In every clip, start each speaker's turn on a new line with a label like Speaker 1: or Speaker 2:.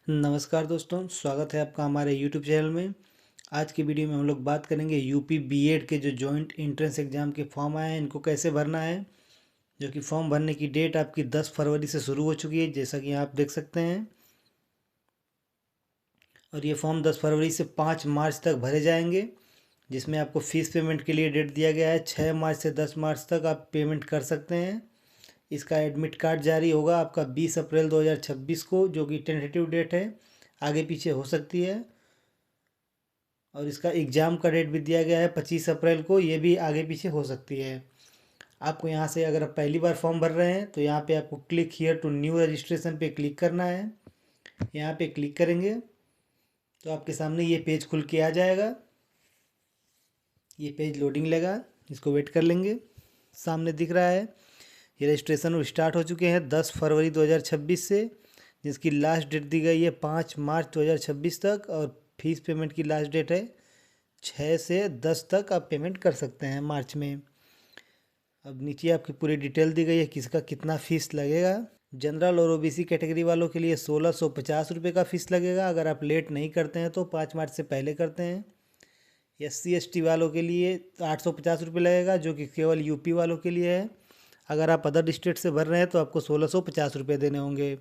Speaker 1: नमस्कार दोस्तों, स्वागत है आपका हमारे यूट्यूब चैनल में। आज की वीडियो में हम लोग बात करेंगे यूपी बीएड के जो जॉइंट एंट्रेंस एग्ज़ाम के फॉर्म आए हैं इनको कैसे भरना है। जो कि फॉर्म भरने की डेट आपकी 10 फरवरी से शुरू हो चुकी है, जैसा कि आप देख सकते हैं। और ये फॉर्म 10 फरवरी से 5 मार्च तक भरे जाएंगे, जिसमें आपको फ़ीस पेमेंट के लिए डेट दिया गया है 6 मार्च से 10 मार्च तक आप पेमेंट कर सकते हैं। इसका एडमिट कार्ड जारी होगा आपका 20 अप्रैल 2026 को, जो कि टेंटेटिव डेट है, आगे पीछे हो सकती है। और इसका एग्ज़ाम का डेट भी दिया गया है 25 अप्रैल को, ये भी आगे पीछे हो सकती है। आपको यहाँ से अगर आप पहली बार फॉर्म भर रहे हैं तो यहाँ पे आपको click here to new registration पे क्लिक करना है। यहाँ पे क्लिक करेंगे तो आपके सामने ये पेज खुल के आ जाएगा। ये पेज लोडिंग लेगा, इसको वेट कर लेंगे। सामने दिख रहा है ये रजिस्ट्रेशन स्टार्ट हो चुके हैं 10 फरवरी 2026 से, जिसकी लास्ट डेट दी गई है 5 मार्च 2026 तक। और फीस पेमेंट की लास्ट डेट है 6 से 10 तक आप पेमेंट कर सकते हैं मार्च में। अब नीचे आपकी पूरी डिटेल दी गई है किसका कितना फ़ीस लगेगा। जनरल और ओबीसी कैटेगरी वालों के लिए 1650 रुपये का फ़ीस लगेगा अगर आप लेट नहीं करते हैं तो 5 मार्च से पहले करते हैं। SC ST वालों के लिए 850 रुपये लगेगा, जो कि केवल यूपी वालों के लिए है। अगर आप अदर स्टेट से भर रहे हैं तो आपको 1650 रुपये देने होंगे।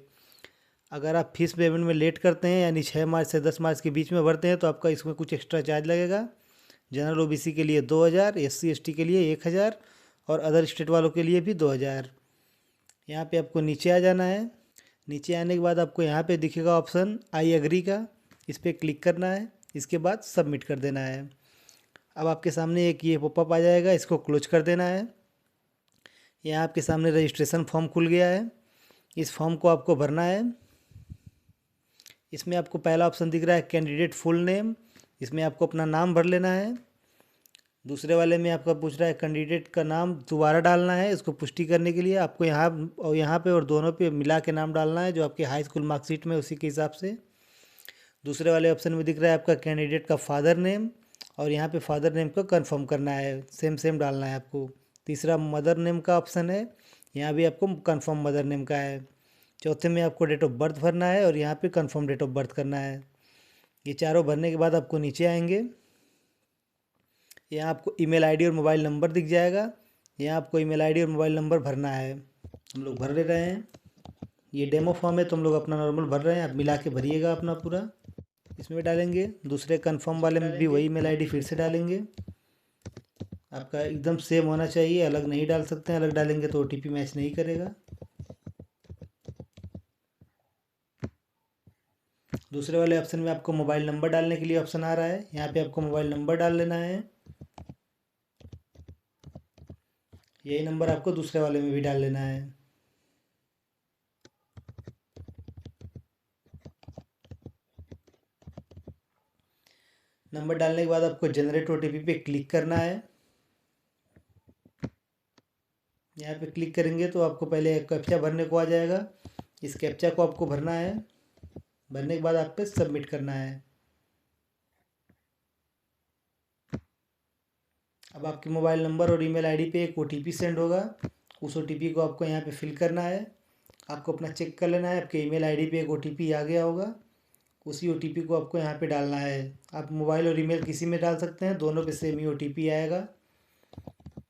Speaker 1: अगर आप फीस पेमेंट में लेट करते हैं यानी 6 मार्च से 10 मार्च के बीच में भरते हैं तो आपका इसमें कुछ एक्स्ट्रा चार्ज लगेगा। जनरल ओबीसी के लिए 2000, SC ST के लिए 1000 और अदर स्टेट वालों के लिए भी 2000। यहाँ पे आपको नीचे आ जाना है। नीचे आने के बाद आपको यहाँ पे दिखेगा ऑप्शन आई एग्री का, इस पर क्लिक करना है। इसके बाद सबमिट कर देना है। अब आपके सामने एक ये पॉपअप आ जाएगा, इसको क्लोज कर देना है। यहाँ आपके सामने रजिस्ट्रेशन फॉर्म खुल गया है। इस फॉर्म को आपको भरना है। इसमें आपको पहला ऑप्शन दिख रहा है कैंडिडेट फुल नेम, इसमें आपको अपना नाम भर लेना है। दूसरे वाले में आपका पूछ रहा है कैंडिडेट का नाम दोबारा डालना है। इसको पुष्टि करने के लिए आपको यहाँ पे और दोनों पे मिला के नाम डालना है, जो आपके हाई स्कूल मार्कशीट में उसी के हिसाब से। दूसरे वाले ऑप्शन में दिख रहा है आपका कैंडिडेट का फादर नेम, और यहाँ पे फादर नेम को कंफर्म करना है, सेम सेम डालना है आपको। तीसरा मदर नेम का ऑप्शन है, यहाँ भी आपको कंफर्म मदर नेम का है। चौथे में आपको डेट ऑफ बर्थ भरना है और यहाँ पे कंफर्म डेट ऑफ बर्थ करना है। ये चारों भरने के बाद आपको नीचे आएंगे। यहाँ आपको ईमेल आईडी और मोबाइल नंबर दिख जाएगा। यहाँ आपको ईमेल आईडी और मोबाइल नंबर भरना है। हम लोग भर ले रहे हैं। ये डेमो फॉर्म है तो हम लोग अपना नॉर्मल भर रहे हैं, आप मिला के भरिएगा अपना पूरा। इसमें डालेंगे, दूसरे कंफर्म वाले में भी वही ईमेल आईडी फिर से डालेंगे। आपका एकदम सेम होना चाहिए, अलग नहीं डाल सकते हैं, अलग डालेंगे तो OTP मैच नहीं करेगा। दूसरे वाले ऑप्शन में आपको मोबाइल नंबर डालने के लिए ऑप्शन आ रहा है, यहाँ पे आपको मोबाइल नंबर डाल लेना है। यही नंबर आपको दूसरे वाले में भी डाल लेना है। नंबर डालने के बाद आपको जनरेट OTP पे क्लिक करना है। यहाँ पे क्लिक करेंगे तो आपको पहले कैप्चा भरने को आ जाएगा। इस कैप्चा को आपको भरना है। भरने के बाद आप पे सबमिट करना है। अब आपके मोबाइल नंबर और ईमेल आईडी पे एक OTP सेंड होगा। उस OTP को आपको यहाँ पे फिल करना है। आपको अपना चेक कर लेना है, आपके ईमेल आईडी पे एक OTP आ गया होगा। उसी OTP को आपको यहाँ पे डालना है। आप मोबाइल और ईमेल किसी में डाल सकते हैं, दोनों पे सेम ही OTP आएगा।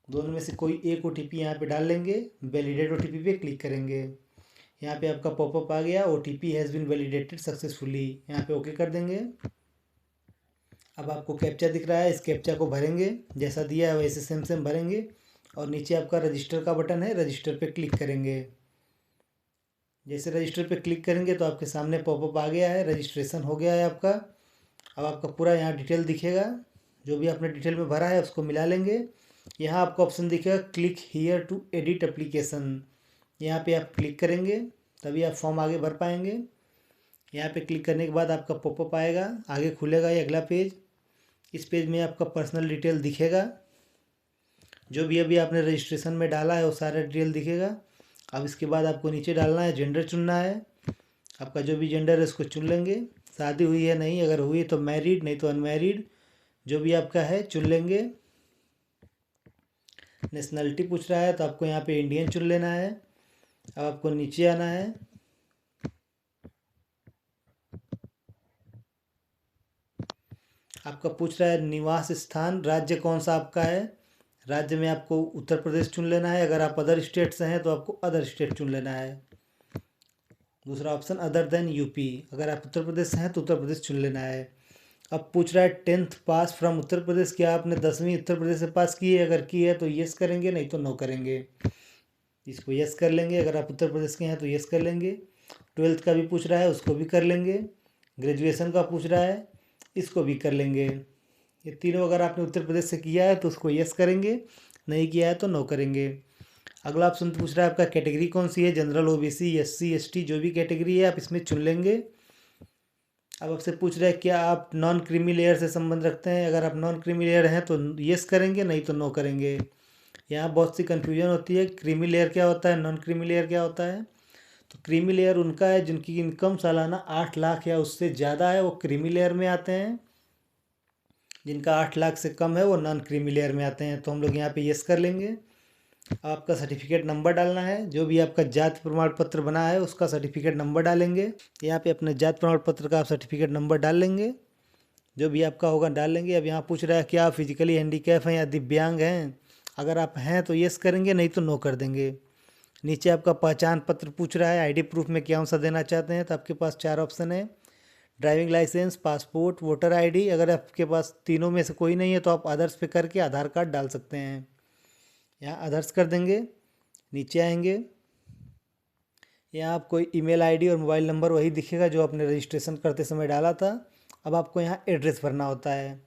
Speaker 1: दोनों में से कोई एक OTP यहाँ पे डाल लेंगे। वैलिडेट OTP पे क्लिक करेंगे। यहाँ पे आपका पॉपअप आ गया, OTP has been validated successfully, यहाँ पे ओके कर देंगे। अब आपको कैप्चा दिख रहा है, इस कैप्चा को भरेंगे, जैसा दिया है वैसे सेम सेम भरेंगे। और नीचे आपका रजिस्टर का बटन है, रजिस्टर पे क्लिक करेंगे। जैसे रजिस्टर पे क्लिक करेंगे तो आपके सामने पॉपअप आ गया है, रजिस्ट्रेशन हो गया है आपका। अब आपका पूरा यहाँ डिटेल दिखेगा, जो भी आपने डिटेल में भरा है उसको मिला लेंगे। यहाँ आपको ऑप्शन दिखेगा click here to edit application, यहाँ पे आप क्लिक करेंगे तभी आप फॉर्म आगे भर पाएंगे। यहाँ पे क्लिक करने के बाद आपका पॉपअप आएगा, आगे खुलेगा ये अगला पेज। इस पेज में आपका पर्सनल डिटेल दिखेगा, जो भी अभी आपने रजिस्ट्रेशन में डाला है वो सारा डिटेल दिखेगा। अब इसके बाद आपको नीचे डालना है, जेंडर चुनना है। आपका जो भी जेंडर है उसको चुन लेंगे। शादी हुई है नहीं, अगर हुई तो मैरिड, नहीं तो अनमैरिड, जो भी आपका है चुन लेंगे। नेशनलिटी पूछ रहा है तो आपको यहाँ पे इंडियन चुन लेना है। अब आपको नीचे आना है। आपका पूछ रहा है निवास स्थान, राज्य कौन सा आपका है। राज्य में आपको उत्तर प्रदेश चुन लेना है। अगर आप अदर स्टेट से हैं तो आपको अदर स्टेट चुन लेना है। दूसरा ऑप्शन अदर देन यूपी, अगर आप उत्तर प्रदेश से हैं तो उत्तर प्रदेश चुन लेना है। अब पूछ रहा है 10th pass from Uttar Pradesh, क्या आपने 10वीं उत्तर प्रदेश से पास की है। अगर की है तो यस करेंगे, नहीं तो नो करेंगे। इसको यस कर लेंगे, अगर आप उत्तर प्रदेश के हैं तो यस कर लेंगे। 12th का भी पूछ रहा है, उसको भी कर लेंगे। ग्रेजुएशन का पूछ रहा है, इसको भी कर लेंगे। ये तीनों अगर आपने उत्तर प्रदेश से किया है तो उसको यस करेंगे, नहीं किया है तो नो करेंगे। अगला ऑप्शन पूछ रहा है आपका कैटेगरी कौन सी है, जनरल, ओबीसी, एससी, एसटी, जो भी कैटेगरी है आप इसमें चुन लेंगे। अब आपसे पूछ रहा है क्या आप नॉन क्रीमी लेयर से संबंध रखते हैं। अगर आप नॉन क्रीमी लेयर हैं तो यस करेंगे, नहीं तो नो करेंगे। यहाँ बहुत सी कन्फ्यूजन होती है, क्रीमी लेयर क्या होता है, नॉन क्रीमी लेयर क्या होता है। तो क्रीमी लेयर उनका है जिनकी इनकम सालाना 8 लाख या उससे ज़्यादा है, वो क्रीमी लेयर में आते हैं। जिनका 8 लाख से कम है वो नॉन क्रीमी लेयर में आते हैं। तो हम लोग यहाँ पे यस कर लेंगे। आपका सर्टिफिकेट नंबर डालना है, जो भी आपका जाति प्रमाण पत्र बना है उसका सर्टिफिकेट नंबर डालेंगे। यहाँ पे अपने जाति प्रमाण पत्र का आप सर्टिफिकेट नंबर डाल लेंगे, जो भी आपका होगा डाल लेंगे। अब यहाँ पूछ रहा है कि आप फिजिकली हैंडीकैप हैं या दिव्यांग हैं। अगर आप हैं तो यस करेंगे, नहीं तो नो कर देंगे। नीचे आपका पहचान पत्र पूछ रहा है, आईडी प्रूफ में क्या सा देना चाहते हैं। तो आपके पास 4 ऑप्शन है, driving licence, passport, voter ID. अगर आपके पास तीनों में से कोई नहीं है तो आप अदर्स पे करके आधार कार्ड डाल सकते हैं। यहाँ अदर्स कर देंगे, नीचे आएंगे। यहाँ आपको ईमेल आईडी और मोबाइल नंबर वही दिखेगा जो आपने रजिस्ट्रेशन करते समय डाला था। अब आपको यहाँ एड्रेस भरना होता है।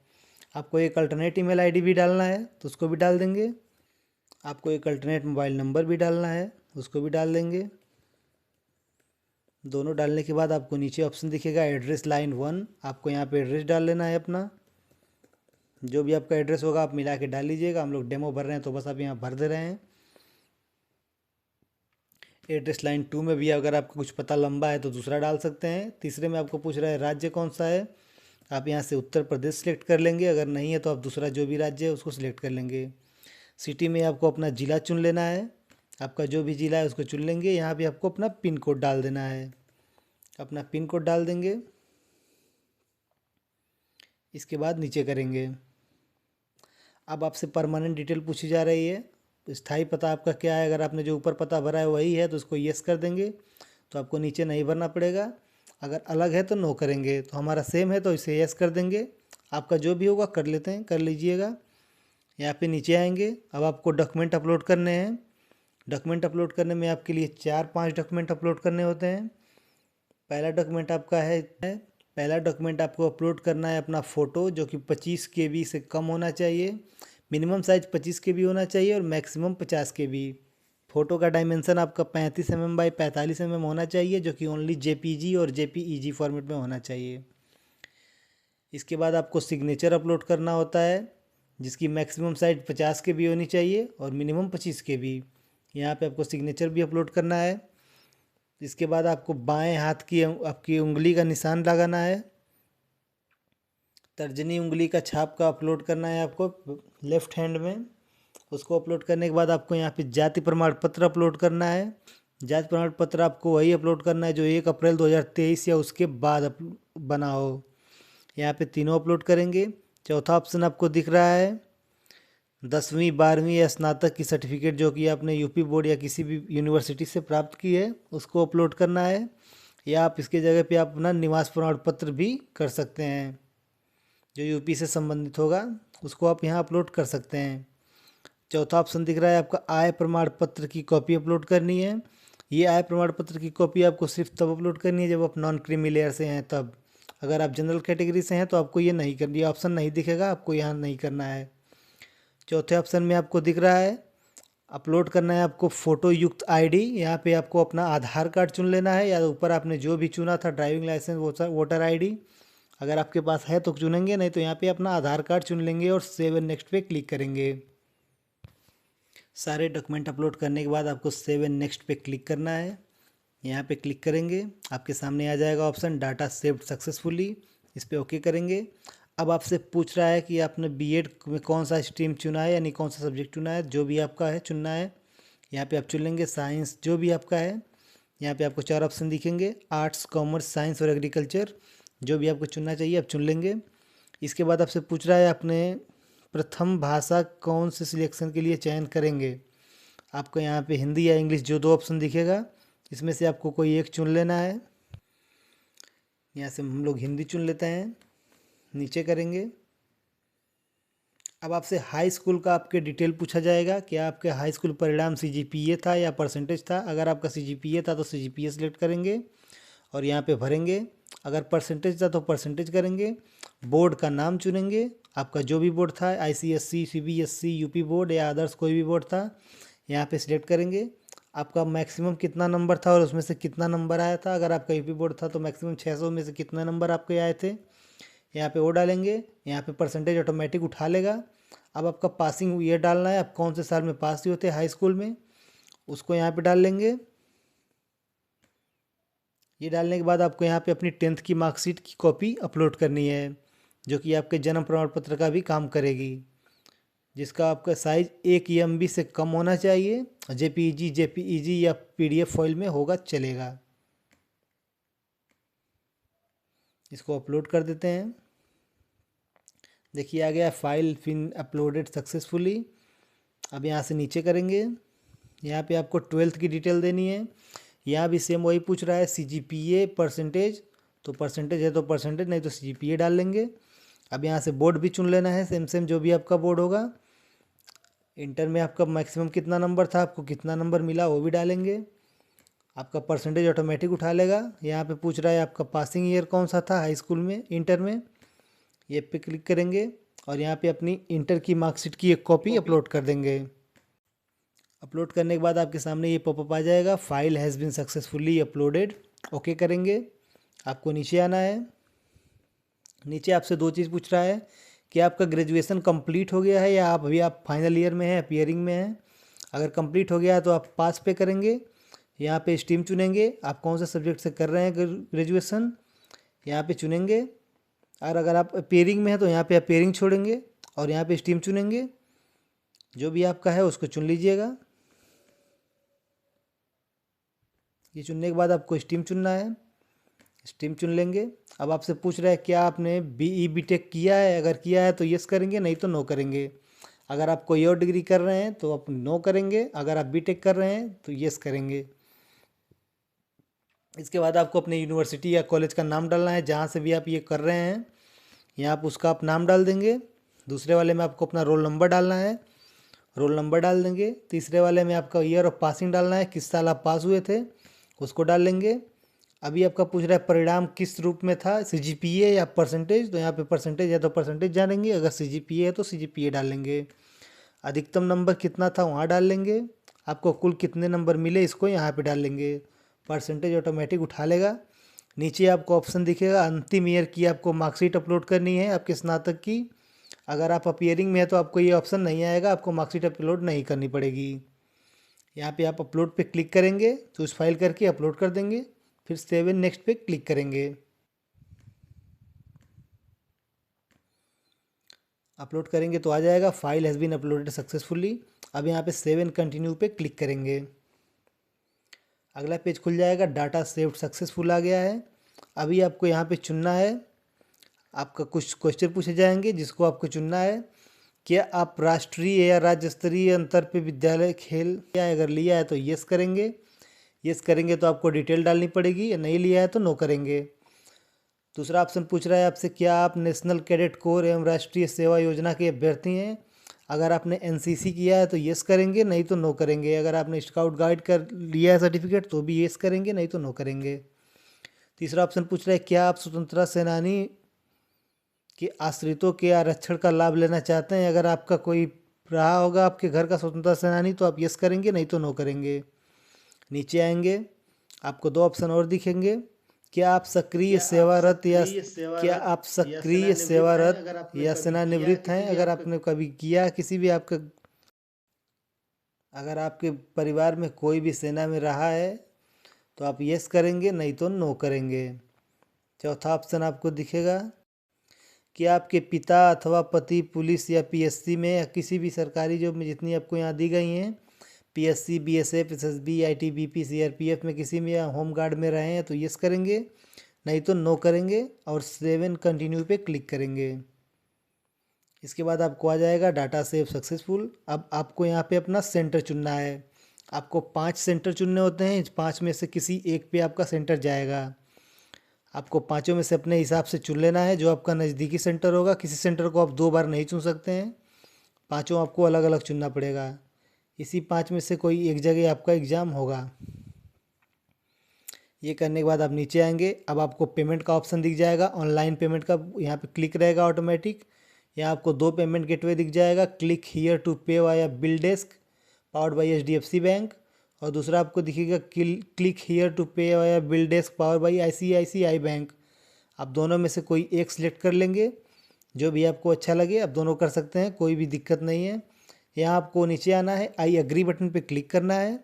Speaker 1: आपको एक अल्टरनेट ईमेल आईडी भी डालना है तो उसको भी डाल देंगे। आपको एक अल्टरनेट मोबाइल नंबर भी डालना है, उसको भी डाल देंगे। दोनों डालने के बाद आपको नीचे ऑप्शन दिखेगा एड्रेस लाइन 1, आपको यहाँ पे एड्रेस डाल लेना है अपना। जो भी आपका एड्रेस होगा आप मिला के डाल लीजिएगा। हम लोग डेमो भर रहे हैं तो बस आप यहाँ भर दे रहे हैं। एड्रेस लाइन 2 में भी अगर आपका कुछ पता लंबा है तो दूसरा डाल सकते हैं। तीसरे में आपको पूछ रहा है राज्य कौन सा है, आप यहाँ से उत्तर प्रदेश सेलेक्ट कर लेंगे। अगर नहीं है तो आप दूसरा जो भी राज्य है उसको सिलेक्ट कर लेंगे। सिटी में आपको अपना ज़िला चुन लेना है, आपका जो भी ज़िला है उसको चुन लेंगे। यहाँ भी आपको अपना पिन कोड डाल देना है, अपना पिन कोड डाल देंगे। इसके बाद नीचे करेंगे। अब आपसे परमानेंट डिटेल पूछी जा रही है, स्थायी पता आपका क्या है। अगर आपने जो ऊपर पता भरा है वही है तो उसको यस कर देंगे, तो आपको नीचे नहीं भरना पड़ेगा। अगर अलग है तो नो करेंगे। तो हमारा सेम है तो इसे यस कर देंगे। आपका जो भी होगा कर लेते हैं, कर लीजिएगा। यहाँ पे नीचे आएंगे। अब आपको डॉक्यूमेंट अपलोड करने हैं। डॉक्यूमेंट अपलोड करने में आपके लिए 4-5 डॉक्यूमेंट अपलोड करने होते हैं। पहला डॉक्यूमेंट आपका है, पहला डॉक्यूमेंट आपको अपलोड करना है अपना फ़ोटो, जो कि 25 KB से कम होना चाहिए। मिनिमम साइज़ 25 KB होना चाहिए और मैक्सिमम 50 KB। फ़ोटो का डायमेंशन आपका 35 mm बाई 45 mm होना चाहिए, जो कि ओनली JPG और JPEG फॉर्मेट में होना चाहिए। इसके बाद आपको सिग्नेचर अपलोड करना होता है, जिसकी मैक्सिमम साइज 50 KB होनी चाहिए और मिनिमम 25 KB। यहाँ पे आपको सिग्नेचर भी अपलोड करना है। इसके बाद आपको बाएं हाथ की आपकी उंगली का निशान लगाना है। तर्जनी उंगली का छाप का अपलोड करना है आपको लेफ्ट हैंड में। उसको अपलोड करने के बाद आपको यहाँ पे जाति प्रमाण पत्र अपलोड करना है। जाति प्रमाण पत्र आपको वही अपलोड करना है जो 1 अप्रैल 2023 या उसके बाद बना हो। यहाँ पे तीनों अपलोड करेंगे। चौथा ऑप्शन आपको दिख रहा है 10वीं 12वीं या स्नातक की सर्टिफिकेट, जो कि आपने यूपी बोर्ड या किसी भी यूनिवर्सिटी से प्राप्त की है, उसको अपलोड करना है। या आप इसके जगह पे आप अपना निवास प्रमाण पत्र भी कर सकते हैं, जो यूपी से संबंधित होगा उसको आप यहाँ अपलोड कर सकते हैं। चौथा ऑप्शन दिख रहा है आपका आय प्रमाण पत्र की कॉपी अपलोड करनी है। ये आय प्रमाण पत्र की कॉपी आपको सिर्फ तब अपलोड करनी है जब आप नॉन क्रीमी लेयर से हैं तब। अगर आप जनरल कैटेगरी से हैं तो आपको ये नहीं करनी, ये ऑप्शन नहीं दिखेगा, आपको यहाँ नहीं करना है। चौथे ऑप्शन में आपको दिख रहा है अपलोड करना है आपको फ़ोटो युक्त आईडी। यहाँ पे आपको अपना आधार कार्ड चुन लेना है, या ऊपर आपने जो भी चुना था ड्राइविंग लाइसेंस, वोटर आईडी, अगर आपके पास है तो चुनेंगे, नहीं तो यहाँ पे अपना आधार कार्ड चुन लेंगे और सेव एंड नेक्स्ट पे क्लिक करेंगे। सारे डॉक्यूमेंट अपलोड करने के बाद आपको सेव एंड नेक्स्ट पे क्लिक करना है। यहाँ पे क्लिक करेंगे, आपके सामने आ जाएगा ऑप्शन डाटा सेव्ड सक्सेसफुली, इस पर ओके करेंगे। अब आपसे पूछ रहा है कि आपने बीएड में कौन सा स्ट्रीम चुना है, यानी कौन सा सब्जेक्ट चुना है। जो भी आपका है चुनना है, यहाँ पे आप चुन लेंगे साइंस जो भी आपका है। यहाँ पे आपको 4 ऑप्शन दिखेंगे, आर्ट्स, कॉमर्स, साइंस और एग्रीकल्चर। जो भी आपको चुनना चाहिए आप चुन लेंगे। इसके बाद आपसे पूछ रहा है अपने प्रथम भाषा कौन से सिलेक्शन के लिए चयन करेंगे। आपको यहाँ पे हिंदी या इंग्लिश जो दो ऑप्शन दिखेगा इसमें से आपको कोई एक चुन लेना है। यहाँ से हम लोग हिंदी चुन लेते हैं, नीचे करेंगे। अब आपसे हाई स्कूल का आपके डिटेल पूछा जाएगा, क्या आपके हाई स्कूल परिणाम सीजीपीए था या परसेंटेज था। अगर आपका सीजीपीए था तो सीजीपीए सेलेक्ट करेंगे और यहाँ पे भरेंगे। अगर परसेंटेज था तो परसेंटेज करेंगे। बोर्ड का नाम चुनेंगे, आपका जो भी बोर्ड था आईसीएससी, सीबीएसई, यूपी बोर्ड या अदर्स कोई भी बोर्ड था, यहाँ पे सिलेक्ट करेंगे। आपका मैक्सिमम कितना नंबर था और उसमें से कितना नंबर आया था। अगर आपका यूपी बोर्ड था तो मैक्सिमम 600 में से कितने नंबर आपके आए थे, यहाँ पे वो डालेंगे। यहाँ पे परसेंटेज ऑटोमेटिक उठा लेगा। अब आपका पासिंग ईयर डालना है, आप कौन से साल में पास हुए थे हाई स्कूल में, उसको यहाँ पे डाल लेंगे। ये डालने के बाद आपको यहाँ पे अपनी 10th की मार्कशीट की कॉपी अपलोड करनी है, जो कि आपके जन्म प्रमाण पत्र का भी काम करेगी, जिसका आपका साइज़ 1 MB से कम होना चाहिए। जेपीईजी या पीडीएफ फाइल में होगा चलेगा। इसको अपलोड कर देते हैं। देखिए आ गया फाइल फिन अपलोडेड सक्सेसफुली। अब यहाँ से नीचे करेंगे। यहाँ पे आपको 12th की डिटेल देनी है। यहाँ भी सेम वही पूछ रहा है सीजीपीए परसेंटेज, तो परसेंटेज है तो परसेंटेज, नहीं तो सीजीपीए डाल लेंगे। अब यहाँ से बोर्ड भी चुन लेना है, सेम सेम जो भी आपका बोर्ड होगा। इंटर में आपका मैक्सिमम कितना नंबर था, आपको कितना नंबर मिला वो भी डालेंगे। आपका परसेंटेज ऑटोमेटिक उठा लेगा। यहाँ पे पूछ रहा है आपका पासिंग ईयर कौन सा था हाई स्कूल में, इंटर में, ये पे क्लिक करेंगे और यहाँ पे अपनी इंटर की मार्कशीट की एक कॉपी अपलोड कर देंगे। अपलोड करने के बाद आपके सामने ये पॉपअप आ जाएगा, file has been successfully uploaded. Okay करेंगे। आपको नीचे आना है। नीचे आपसे दो चीज़ पूछ रहा है कि आपका ग्रेजुएशन कंप्लीट हो गया है या आप फाइनल ईयर में हैं, अपीयरिंग में हैं। अगर कंप्लीट हो गया है तो आप पास पे करेंगे। यहाँ पे स्ट्रीम चुनेंगे, आप कौन से सब्जेक्ट से कर रहे हैं ग्रेजुएशन, यहाँ पे चुनेंगे। और अगर आप अपीयरिंग में हैं तो यहाँ पे अपीयरिंग छोड़ेंगे और यहाँ पे स्ट्रीम चुनेंगे, जो भी आपका है उसको चुन लीजिएगा। ये चुनने के बाद आपको स्ट्रीम चुनना है, स्ट्रीम चुन लेंगे। अब आपसे पूछ रहा है क्या आपने बीई बीटेक किया है, अगर किया है तो यस करेंगे, नहीं तो नो करेंगे। अगर आप कोई और डिग्री कर रहे हैं तो आप नो करेंगे, अगर आप बीटेक कर रहे हैं तो यस करेंगे। इसके बाद आपको अपने यूनिवर्सिटी या कॉलेज का नाम डालना है, जहाँ से भी आप ये कर रहे हैं यहाँ आप उसका आप नाम डाल देंगे। दूसरे वाले में आपको अपना रोल नंबर डालना है, रोल नंबर डाल देंगे। तीसरे वाले में आपका ईयर ऑफ पासिंग डालना है, किस साल आप पास हुए थे उसको डाल लेंगे। अभी आपका पूछ रहा है परिणाम किस रूप में था, सीजीपीए या परसेंटेज, तो यहाँ पे परसेंटेज है तो परसेंटेज डालेंगे, अगर सीजीपीए है तो सीजीपीए डाल लेंगे। अधिकतम नंबर कितना था वहाँ डाल लेंगे। आपको कुल कितने नंबर मिले इसको यहाँ पे डाल लेंगे। परसेंटेज ऑटोमेटिक उठा लेगा। नीचे आपको ऑप्शन दिखेगा अंतिम ईयर की आपको मार्कशीट अपलोड करनी है आपके स्नातक की। अगर आप अपीयरिंग में है तो आपको ये ऑप्शन नहीं आएगा, आपको मार्कशीट अपलोड नहीं करनी पड़ेगी। यहाँ पे आप अपलोड पे क्लिक करेंगे तो उस फाइल करके अपलोड कर देंगे, फिर सेव एंड नेक्स्ट पे क्लिक करेंगे। अपलोड करेंगे तो आ जाएगा file has been uploaded successfully. अब यहाँ पे सेव एंड कंटिन्यू पे क्लिक करेंगे। अगला पेज खुल जाएगा, डाटा सेव्ड सक्सेसफुल आ गया है। अभी आपको यहाँ पे चुनना है, आपका कुछ क्वेश्चन पूछे जाएंगे जिसको आपको चुनना है। क्या आप राष्ट्रीय या राज्य स्तरीय अंतर पे विद्यालय खेल या अगर लिया है तो यस करेंगे, यस करेंगे तो आपको डिटेल डालनी पड़ेगी, या नहीं लिया है तो नो करेंगे। दूसरा ऑप्शन पूछ रहा है आपसे क्या आप नेशनल कैडेट कोर एवं राष्ट्रीय सेवा योजना के अभ्यर्थी हैं। अगर आपने एनसीसी किया है तो यस करेंगे, नहीं तो नो करेंगे। अगर आपने स्काउट गाइड कर लिया है सर्टिफिकेट तो भी यस करेंगे, नहीं तो नो करेंगे। तीसरा ऑप्शन पूछ रहा है क्या आप स्वतंत्रता सेनानी के आश्रितों के आरक्षण का लाभ लेना चाहते हैं। अगर आपका कोई रहा होगा आपके घर का स्वतंत्रता सेनानी तो आप यस करेंगे, नहीं तो नो करेंगे। नीचे आएंगे, आपको दो ऑप्शन और दिखेंगे। क्या आप सक्रिय सेवारत या क्या आप सक्रिय सेवारत या सेवानिवृत्त हैं। अगर आपने कभी किया किसी भी आपका, अगर आपके परिवार में कोई भी सेना में रहा है तो आप यस करेंगे, नहीं तो नो करेंगे। चौथा ऑप्शन आपको दिखेगा कि आपके पिता अथवा पति पुलिस या पीएससी में या किसी भी सरकारी जॉब में, जितनी आपको यहाँ दी गई हैं, PSC, BSF, SSB, ITBP, CRPF में किसी में या होम गार्ड में रहे हैं तो यस करेंगे, नहीं तो नो करेंगे और सेव एंड कंटिन्यू पे क्लिक करेंगे। इसके बाद आपको आ जाएगा डाटा सेव सक्सेसफुल। अब आपको यहाँ पे अपना सेंटर चुनना है। आपको 5 सेंटर चुनने होते हैं, इस 5 में से किसी एक पे आपका सेंटर जाएगा। आपको पाँचों में से अपने हिसाब से चुन लेना है जो आपका नज़दीकी सेंटर होगा। किसी सेंटर को आप 2 बार नहीं चुन सकते हैं, पाँचों आपको अलग अलग चुनना पड़ेगा। इसी 5 में से कोई एक जगह आपका एग्ज़ाम होगा। ये करने के बाद आप नीचे आएंगे। अब आपको पेमेंट का ऑप्शन दिख जाएगा, ऑनलाइन पेमेंट का यहाँ पे क्लिक रहेगा ऑटोमेटिक। यहाँ आपको 2 पेमेंट गेटवे दिख जाएगा, क्लिक हियर टू पे via bill desk powered by HDFC bank, और दूसरा आपको दिखेगा क्लिक हियर टू पे via bill desk powered by ICICI bank. आप दोनों में से कोई एक सिलेक्ट कर लेंगे, जो भी आपको अच्छा लगे आप दोनों कर सकते हैं, कोई भी दिक्कत नहीं है। यहाँ आपको नीचे आना है, आई एग्री बटन पे क्लिक करना है।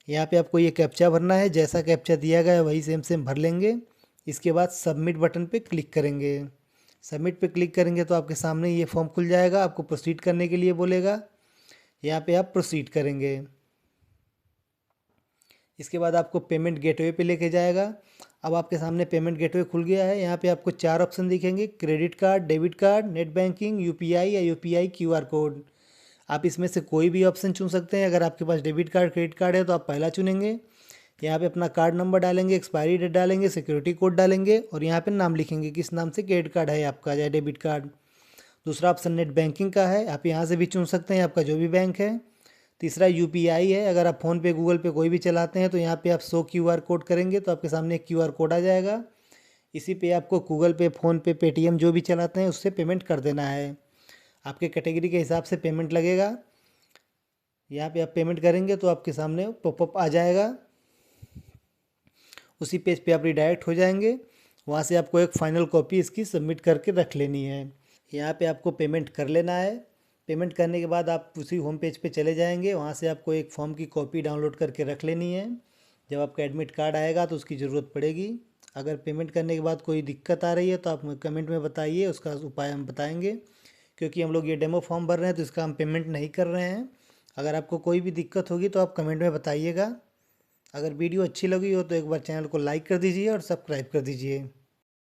Speaker 1: यहाँ पे आपको ये कैप्चा भरना है, जैसा कैप्चा दिया गया है वही सेम सेम भर लेंगे। इसके बाद सबमिट बटन पे क्लिक करेंगे। सबमिट पे क्लिक करेंगे तो आपके सामने ये फॉर्म खुल जाएगा, आपको प्रोसीड करने के लिए बोलेगा। यहाँ पे आप प्रोसीड करेंगे। इसके बाद आपको पेमेंट गेटवे पे लेके जाएगा। अब आपके सामने पेमेंट गेटवे खुल गया है। यहाँ पे आपको 4 ऑप्शन दिखेंगे, credit card, debit card, net banking, UPI या UPI QR कोड। आप इसमें से कोई भी ऑप्शन चुन सकते हैं। अगर आपके पास डेबिट कार्ड, क्रेडिट कार्ड है तो आप पहला चुनेंगे। यहाँ पे अपना कार्ड नंबर डालेंगे, एक्सपायरी डेट डालेंगे, सिक्योरिटी कोड डालेंगे और यहाँ पे नाम लिखेंगे किस नाम से क्रेडिट कार्ड है आपका या डेबिट कार्ड। दूसरा ऑप्शन नेट बैंकिंग का है, आप यहाँ से भी चुन सकते हैं आपका जो भी बैंक है। तीसरा UPI है, अगर आप फ़ोन पे, गूगल पे कोई भी चलाते हैं तो यहाँ पे आप शो QR कोड करेंगे तो आपके सामने एक QR कोड आ जाएगा। इसी पे आपको गूगल पे, फ़ोन पे, पेटीएम जो भी चलाते हैं उससे पेमेंट कर देना है। आपके कैटेगरी के हिसाब से पेमेंट लगेगा। यहाँ पे आप पेमेंट करेंगे तो आपके सामने पॉपअप आ जाएगा। उसी पेज पे आप रिडायरेक्ट हो जाएंगे। वहाँ से आपको एक फ़ाइनल कॉपी इसकी सबमिट करके रख लेनी है। यहाँ पे आपको पेमेंट कर लेना है। पेमेंट करने के बाद आप उसी होम पेज पे चले जाएंगे। वहाँ से आपको एक फॉर्म की कॉपी डाउनलोड करके रख लेनी है। जब आपका एडमिट कार्ड आएगा तो उसकी ज़रूरत पड़ेगी। अगर पेमेंट करने के बाद कोई दिक्कत आ रही है तो आप कमेंट में बताइए, उसका उपाय हम बताएंगे। क्योंकि हम लोग ये डेमो फॉर्म भर रहे हैं तो इसका हम पेमेंट नहीं कर रहे हैं। अगर आपको कोई भी दिक्कत होगी तो आप कमेंट में बताइएगा। अगर वीडियो अच्छी लगी हो तो एक बार चैनल को लाइक कर दीजिए और सब्सक्राइब कर दीजिए।